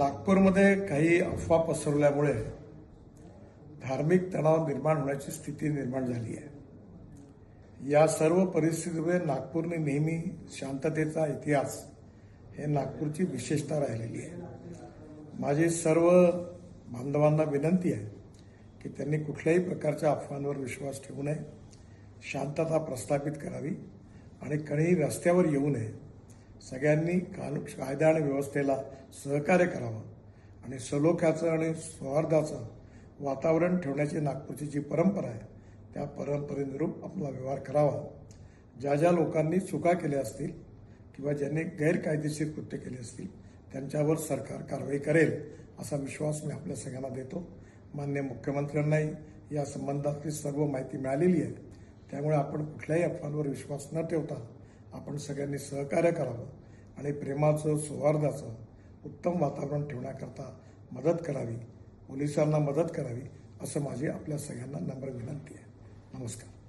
नागपूरमध्ये काही अफवा पसरवल्यामुळे धार्मिक तणाव निर्माण होण्याची स्थिती निर्माण झाली आहे। या सर्व परिस्थितीमुळे नागपूरने नेहमी शांततेचा इतिहास हे नागपूरची विशेषता राहिलेली आहे। माझी सर्व बांधवांना विनंती आहे की त्यांनी कुठल्याही प्रकारच्या अफवांवर विश्वास ठेवू नये, शांतता प्रस्थापित करावी आणि कोणीही रस्त्यावर येऊ नये। सगळ्यांनी कायदा आणि व्यवस्थेला सहकार्य करावं आणि सलोख्याचं आणि सौहार्दाचं वातावरण ठेवण्याची नागपूरची जी परंपरा आहे त्या परंपरेनुरूप आपला व्यवहार करावा। ज्या ज्या लोकांनी चुका केल्या असतील किंवा ज्यांनी गैरकायदेशीर कृत्य केले असतील त्यांच्यावर सरकार कारवाई करेल असा विश्वास मी आपल्या सगळ्यांना देतो। माननीय मुख्यमंत्र्यांनाही या संबंधातली सर्व माहिती मिळालेली आहे, त्यामुळे आपण कुठल्याही अफवांवर विश्वास न ठेवता आपण सगळ्यांनी सहकार्य करावं आणि प्रेमाचं सौहार्दाचं उत्तम वातावरण ठेवण्याकरता मदत करावी, पोलिसांना मदत करावी असं माझी आपल्या सगळ्यांना नम्र विनंती आहे। नमस्कार।